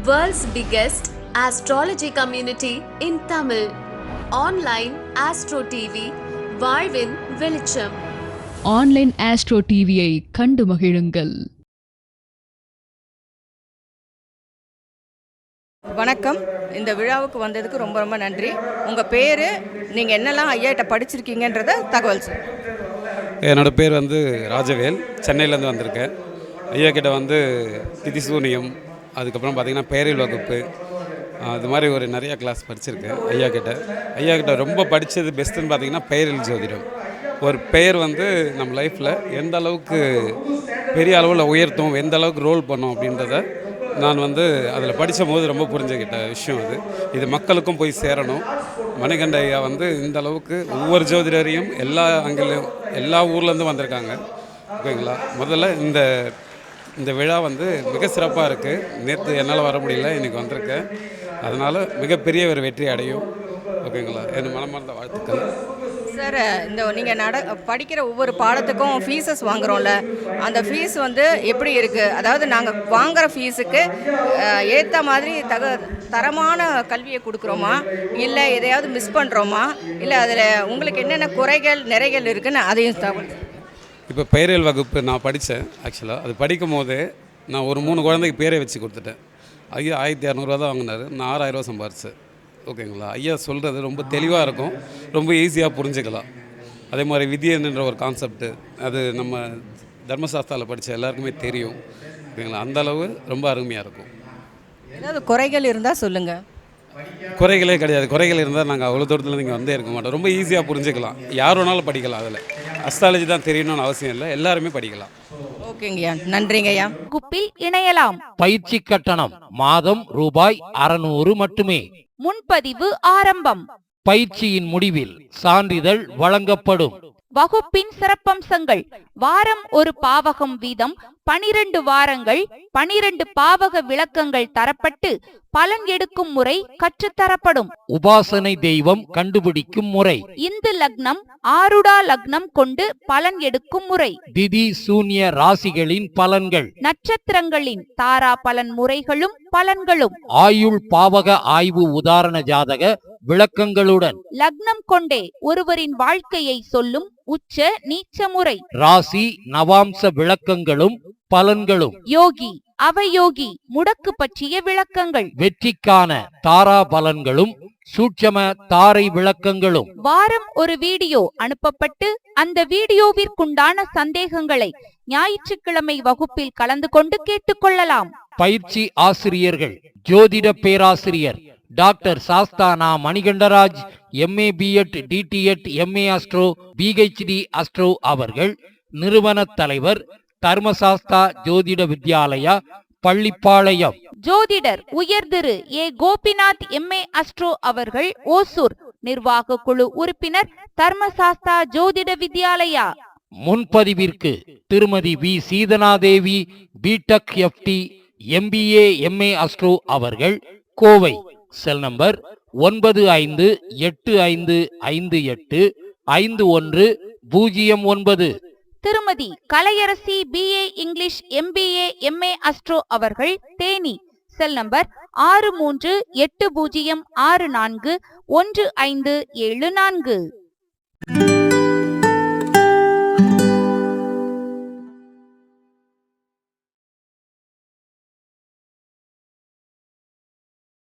World's biggest astrology community in Tamil. Online Astro TV, வாழ்வின் வெளிச்சம். Online astro டிவியை கண்டு மகிழுங்கள். வணக்கம். இந்த விழாவுக்கு வந்ததுக்கு ரொம்ப ரொம்ப நன்றி. உங்கள் பேர், நீங்கள் என்னெல்லாம் ஐயாட்ட படிச்சிருக்கீங்கன்றத தகவல் சார். என்னோடய பேர் ராஜவேல், சென்னையிலேருந்து வந்திருக்கேன். ஐயா கிட்ட திதிசூனியம், அதுக்கப்புறம் பார்த்திங்கன்னா பெயரில் வகுப்பு, அது மாதிரி ஒரு நிறையா கிளாஸ் படிச்சிருக்கேன் ஐயா கிட்ட. ரொம்ப படித்தது பெஸ்ட்டுன்னு பார்த்திங்கன்னா பெயரில் ஜோதிடம். ஒரு பெயர் நம்ம லைஃப்பில் எந்த அளவுக்கு பெரிய அளவில் உயர்த்தும், எந்த அளவுக்கு ரோல் பண்ணும் அப்படின்றத நான் அதில் படித்த போது ரொம்ப புரிஞ்சுக்கிட்ட விஷயம் அது. இது மக்களுக்கும் போய் சேரணும். மணிகண்ட ஐயா இந்த அளவுக்கு ஒவ்வொரு ஜோதிடரையும் எல்லா அங்கிலும் எல்லா ஊர்லேருந்து வந்திருக்காங்க. ஓகேங்களா? முதல்ல இந்த விழா மிக சிறப்பாக இருக்குது. நேற்று என்னால் வர முடியல, இன்றைக்கி வந்திருக்கேன். அதனால் மிகப்பெரிய ஒரு வெற்றி அடையும். ஓகேங்களா? என் மனமார்ந்த வாழ்த்துக்கள் சார். நீங்கள் படிக்கிற ஒவ்வொரு பாடத்துக்கும் ஃபீஸஸ் வாங்குகிறோம்ல, அந்த ஃபீஸ் எப்படி இருக்குது? அதாவது நாங்கள் வாங்குகிற ஃபீஸுக்கு ஏற்ற மாதிரி தரமான கல்வியை கொடுக்குறோமா, இல்லை எதையாவது மிஸ் பண்ணுறோமா, இல்லை அதில் உங்களுக்கு என்னென்ன குறைகள் நிறைகள் இருக்குதுன்னு அதையும் தகவல். இப்போ பெயரியல் வகுப்பு நான் படித்தேன். ஆக்சுவலாக அது படிக்கும் போதே நான் ஒரு 3 குழந்தைக்கு பேரை வச்சு கொடுத்துட்டேன். ஐயா 1200 தான் வாங்கினார், நான் 6000 சம்பாரிச்சேன். ஓகேங்களா? ஐயா சொல்கிறது ரொம்ப தெளிவாக இருக்கும், ரொம்ப ஈஸியாக புரிஞ்சுக்கலாம். அதே மாதிரி விதியன்ற ஒரு கான்செப்ட்டு, அது நம்ம தர்மசாஸ்திராவில் படித்த எல்லாருக்குமே தெரியும். ஓகேங்களா? அந்தளவு ரொம்ப அருமையாக இருக்கும். ஏதாவது குறைகள் இருந்தால் சொல்லுங்கள். குறைகளே கிடையாது. குறைகள் இருந்தால் நாங்கள் அவ்வளோ தூரத்தில் நீங்கள் இருக்க மாட்டோம். ரொம்ப ஈஸியாக புரிஞ்சுக்கலாம். யார் வேணாலும் படிக்கலாம். அதில் அஸ்ட்ராலஜி தான் தெரியணும்னு அவசியம் இல்லை, எல்லாருமே படிக்கலாம். ஓகேங்கய்யா, நன்றிங்கய்யா. குப்பில் இணையலாம். பயிற்சி கட்டணம் மாதம் ரூபாய் 600 மட்டுமே. முன்பதிவு ஆரம்பம். பயிற்சியின் முடிவில் சான்றிதழ் வழங்கப்படும். வகுப்பின் சிறப்பம்சங்கள்: வாரம் ஒரு பாவகம் வீதம் 12 வாரங்கள் 12 பாவக விளக்கங்கள் தரப்பட்டு பலன் எடுக்கும் முறை கற்றுத்தரப்படும். உபாசனை தெய்வம் கண்டுபிடிக்கும் முறை, இந்து லக்னம் ஆருடா லக்னம் கொண்டு பலன் எடுக்கும் முறை, திதி சூன்ய ராசிகளின் பலன்கள், நட்சத்திரங்களின் தாரா பலன் முறைகளும் பலன்களும், ஆயுள் பாவக ஆய்வு உதாரண ஜாதக விளக்கங்களுடன், லக்னம் கொண்டே ஒருவரின் வாழ்க்கையை சொல்லும் உச்ச நீச்ச முறை, ராசி நவாம்ச விளக்கங்களும் பலன்களும், யோகி அவயோகி முடக்கு பற்றிய விளக்கங்கள், வெற்றிக்கான தாரா பலன்களும் சூட்சம தாரை விளக்கங்களும். வாரம் ஒரு வீடியோ அனுப்பப்பட்டு அந்த வீடியோவிற்குண்டான சந்தேகங்களை ஞாயிற்றுக்கிழமை வகுப்பில் கலந்து கொண்டு கேட்டுக்கொள்ளலாம். பயிற்சி ஆசிரியர்கள்: ஜோதிட பேராசிரியர் doctor Sasthana Manikandaraj, MA B.Ed DTEd MA astro PhD astro அவர்கள். நிறுவன தலைவர் தர்மசாஸ்தா ஜோதிட வித்யாலயா, பள்ளிப்பாளையம். ஜோதிடர் உயர்திரு A. கோபிநாத் MA அஸ்ட்ரோ அவர்கள், ஓசூர். நிர்வாக குழு உறுப்பினர், தர்மசாஸ்தா ஜோதிட வித்யாலயா. முன்பதிவிற்கு Thirumathi V. Seethanadevi, BTech FT MBA MA astro அவர்கள், Kovai. Cell number 958585151009. Thirumathi Kalaiyarasi BA English MBA MA astro அவர்கள், தேனி. Cell number 6380641574.